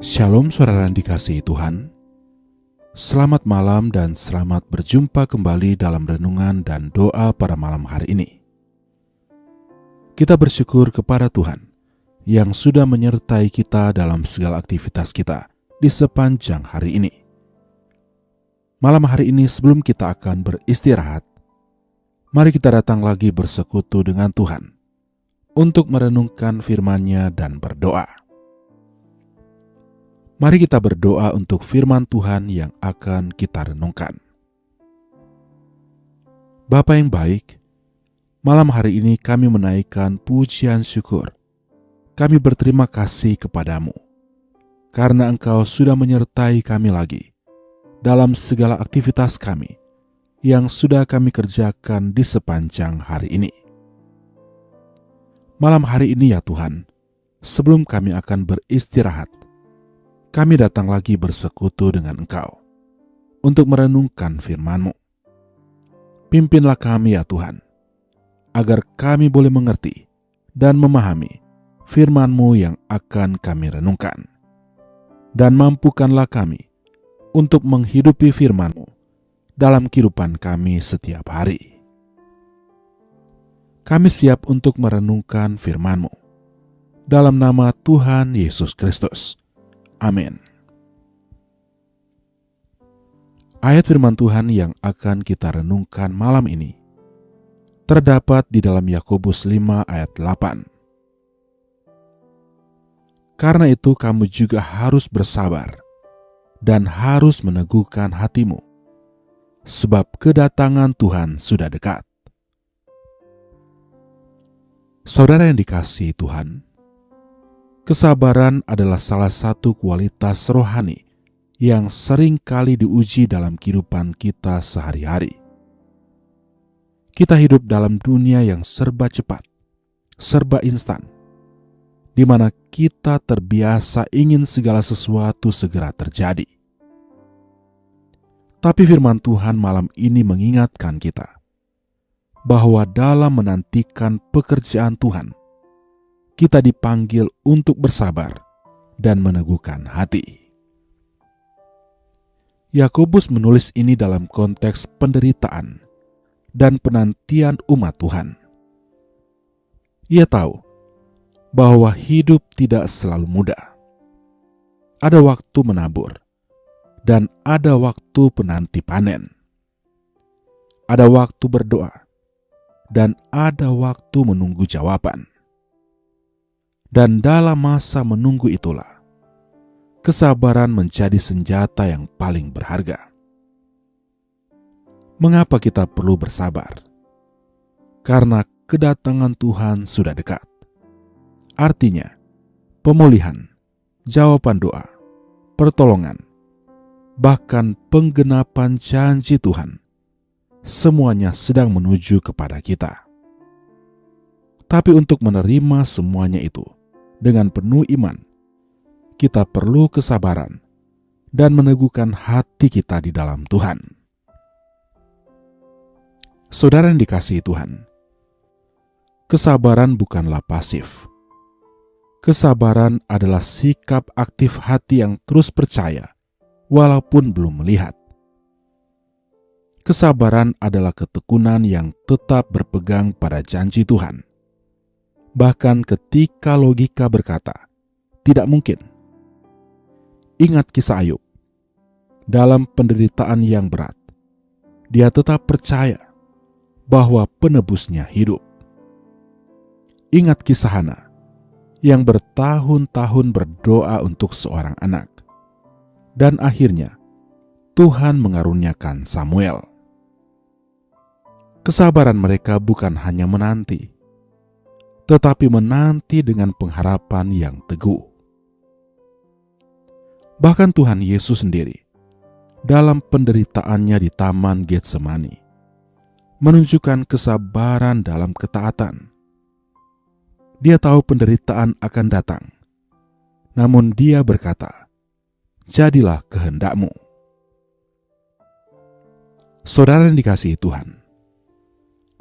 Shalom saudara yang dikasihi Tuhan. Selamat malam dan selamat berjumpa kembali dalam renungan dan doa pada malam hari ini. Kita bersyukur kepada Tuhan yang sudah menyertai kita dalam segala aktivitas kita di sepanjang hari ini. Malam hari ini sebelum kita akan beristirahat, mari kita datang lagi bersekutu dengan Tuhan untuk merenungkan firman-Nya dan berdoa. Mari kita berdoa untuk firman Tuhan yang akan kita renungkan. Bapa yang baik, malam hari ini kami menaikkan pujian syukur. Kami berterima kasih kepadamu, karena Engkau sudah menyertai kami lagi dalam segala aktivitas kami yang sudah kami kerjakan di sepanjang hari ini. Malam hari ini ya Tuhan, sebelum kami akan beristirahat, kami datang lagi bersekutu dengan Engkau untuk merenungkan firman-Mu. Pimpinlah kami ya Tuhan, agar kami boleh mengerti dan memahami firman-Mu yang akan kami renungkan. Dan mampukanlah kami untuk menghidupi firman-Mu dalam kehidupan kami setiap hari. Kami siap untuk merenungkan firman-Mu. Dalam nama Tuhan Yesus Kristus. Amin. Ayat firman Tuhan yang akan kita renungkan malam ini terdapat di dalam Yakobus 5 ayat 8. Karena itu kamu juga harus bersabar dan harus meneguhkan hatimu, sebab kedatangan Tuhan sudah dekat. Saudara yang dikasihi Tuhan, kesabaran adalah salah satu kualitas rohani yang sering kali diuji dalam kehidupan kita sehari-hari. Kita hidup dalam dunia yang serba cepat, serba instan, di mana kita terbiasa ingin segala sesuatu segera terjadi. Tapi firman Tuhan malam ini mengingatkan kita bahwa dalam menantikan pekerjaan Tuhan, kita dipanggil untuk bersabar dan meneguhkan hati. Yakobus menulis ini dalam konteks penderitaan dan penantian umat Tuhan. Ia tahu bahwa hidup tidak selalu mudah. Ada waktu menabur dan ada waktu penanti panen. Ada waktu berdoa dan ada waktu menunggu jawaban. Dan dalam masa menunggu itulah, kesabaran menjadi senjata yang paling berharga. Mengapa kita perlu bersabar? Karena kedatangan Tuhan sudah dekat. Artinya, pemulihan, jawaban doa, pertolongan, bahkan penggenapan janji Tuhan, semuanya sedang menuju kepada kita. Tapi untuk menerima semuanya itu, dengan penuh iman, kita perlu kesabaran dan meneguhkan hati kita di dalam Tuhan. Saudara yang dikasihi Tuhan, kesabaran bukanlah pasif. Kesabaran adalah sikap aktif hati yang terus percaya walaupun belum melihat. Kesabaran adalah ketekunan yang tetap berpegang pada janji Tuhan. Bahkan ketika logika berkata, tidak mungkin. Ingat kisah Ayub. Dalam penderitaan yang berat, dia tetap percaya bahwa penebusnya hidup. Ingat kisah Hana yang bertahun-tahun berdoa untuk seorang anak. Dan akhirnya, Tuhan mengaruniakan Samuel. Kesabaran mereka bukan hanya menanti, tetapi menanti dengan pengharapan yang teguh. Bahkan Tuhan Yesus sendiri, dalam penderitaannya di Taman Getsemani, menunjukkan kesabaran dalam ketaatan. Dia tahu penderitaan akan datang, namun dia berkata, "Jadilah kehendak-Mu." Saudara yang dikasihi Tuhan,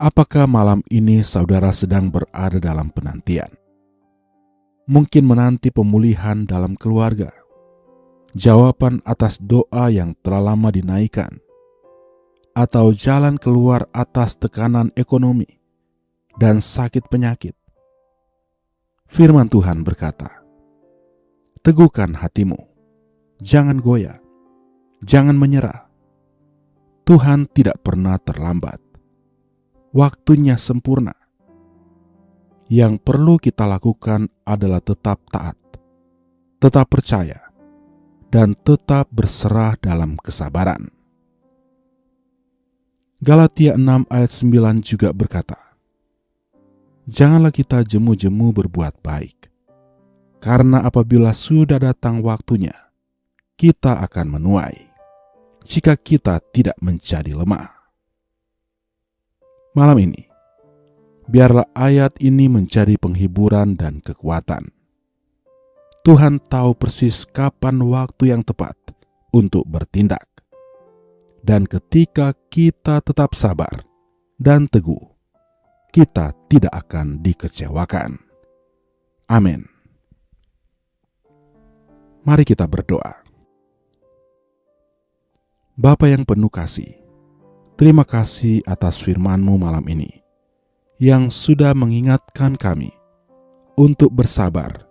apakah malam ini saudara sedang berada dalam penantian? Mungkin menanti pemulihan dalam keluarga, jawaban atas doa yang telah lama dinaikkan, atau jalan keluar atas tekanan ekonomi dan sakit penyakit. Firman Tuhan berkata, "Teguhkan hatimu, jangan goyah, jangan menyerah. Tuhan tidak pernah terlambat. Waktunya sempurna. Yang perlu kita lakukan adalah tetap taat, tetap percaya, dan tetap berserah dalam kesabaran." Galatia 6 ayat 9 juga berkata, "Janganlah kita jemu-jemu berbuat baik, karena apabila sudah datang waktunya, kita akan menuai, jika kita tidak menjadi lemah." Malam ini, biarlah ayat ini menjadi penghiburan dan kekuatan. Tuhan tahu persis kapan waktu yang tepat untuk bertindak. Dan ketika kita tetap sabar dan teguh, kita tidak akan dikecewakan. Amin. Mari kita berdoa. Bapa yang penuh kasih, terima kasih atas firman-Mu malam ini, yang sudah mengingatkan kami untuk bersabar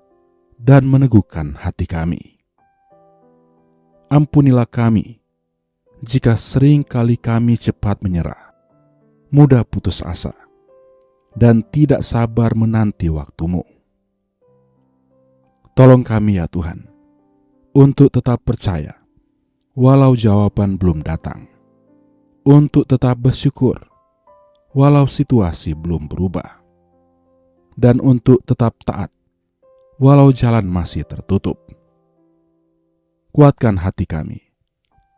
dan meneguhkan hati kami. Ampunilah kami jika sering kali kami cepat menyerah, mudah putus asa, dan tidak sabar menanti waktu-Mu. Tolong kami ya Tuhan, untuk tetap percaya walau jawaban belum datang, untuk tetap bersyukur walau situasi belum berubah, dan untuk tetap taat walau jalan masih tertutup. Kuatkan hati kami,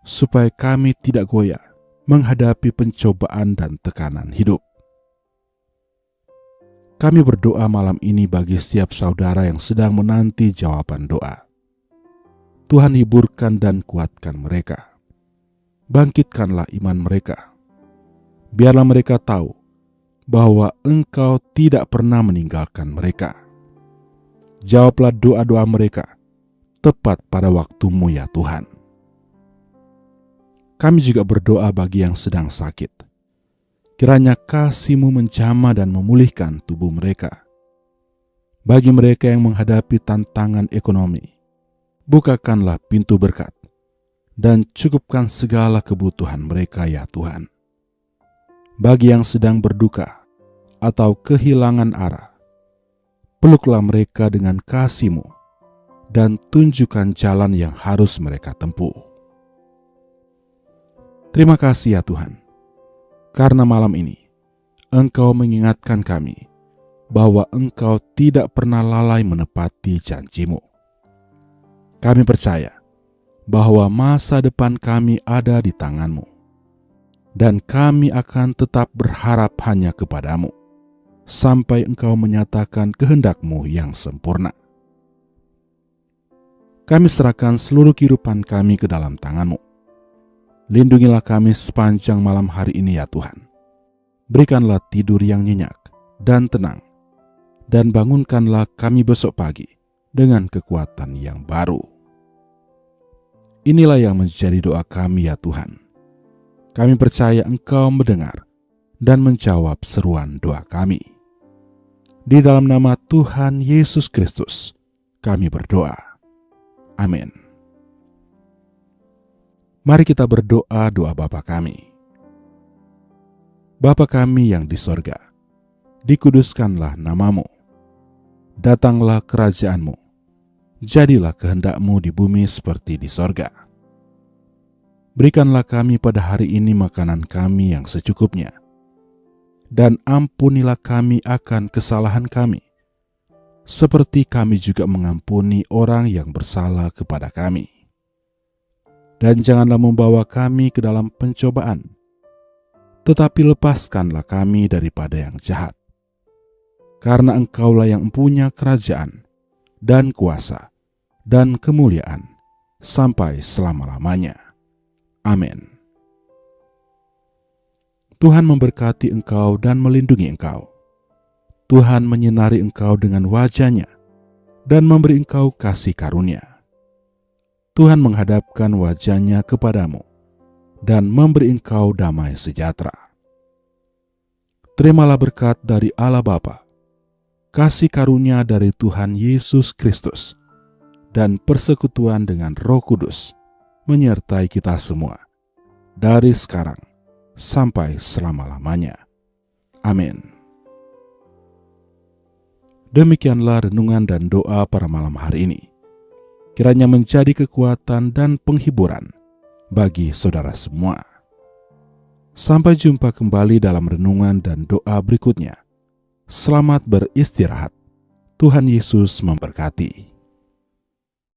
supaya kami tidak goyah menghadapi pencobaan dan tekanan hidup. Kami berdoa malam ini bagi setiap saudara yang sedang menanti jawaban doa. Tuhan hiburkan dan kuatkan mereka. Bangkitkanlah iman mereka. Biarlah mereka tahu bahwa Engkau tidak pernah meninggalkan mereka. Jawablah doa-doa mereka tepat pada waktu-Mu ya Tuhan. Kami juga berdoa bagi yang sedang sakit. Kiranya kasih-Mu menjamah dan memulihkan tubuh mereka. Bagi mereka yang menghadapi tantangan ekonomi, bukakanlah pintu berkat dan cukupkan segala kebutuhan mereka ya Tuhan. Bagi yang sedang berduka atau kehilangan arah, peluklah mereka dengan kasih-Mu dan tunjukkan jalan yang harus mereka tempuh. Terima kasih ya Tuhan, karena malam ini Engkau mengingatkan kami bahwa Engkau tidak pernah lalai menepati janji-Mu. Kami percaya bahwa masa depan kami ada di tangan-Mu, dan kami akan tetap berharap hanya kepada-Mu, sampai Engkau menyatakan kehendak-Mu yang sempurna. Kami serahkan seluruh kehidupan kami ke dalam tangan-Mu. Lindungilah kami sepanjang malam hari ini ya Tuhan. Berikanlah tidur yang nyenyak dan tenang, dan bangunkanlah kami besok pagi dengan kekuatan yang baru. Inilah yang menjadi doa kami ya Tuhan. Kami percaya Engkau mendengar dan menjawab seruan doa kami. Di dalam nama Tuhan Yesus Kristus, kami berdoa. Amin. Mari kita berdoa doa Bapa kami. Bapa kami yang di sorga, dikuduskanlah nama-Mu. Datanglah kerajaan-Mu. Jadilah kehendak-Mu di bumi seperti di sorga. Berikanlah kami pada hari ini makanan kami yang secukupnya. Dan ampunilah kami akan kesalahan kami, seperti kami juga mengampuni orang yang bersalah kepada kami. Dan janganlah membawa kami ke dalam pencobaan, tetapi lepaskanlah kami daripada yang jahat. Karena Engkaulah yang mempunyai kerajaan, dan kuasa, dan kemuliaan, sampai selama-lamanya. Amin. Tuhan memberkati engkau dan melindungi engkau. Tuhan menyinari engkau dengan wajah-Nya, dan memberi engkau kasih karunia. Tuhan menghadapkan wajah-Nya kepadamu dan memberi engkau damai sejahtera. Terimalah berkat dari Allah Bapa, kasih karunia dari Tuhan Yesus Kristus, dan persekutuan dengan Roh Kudus menyertai kita semua, dari sekarang sampai selama-lamanya. Amin. Demikianlah renungan dan doa pada malam hari ini. Kiranya menjadi kekuatan dan penghiburan bagi saudara semua. Sampai jumpa kembali dalam renungan dan doa berikutnya. Selamat beristirahat. Tuhan Yesus memberkati.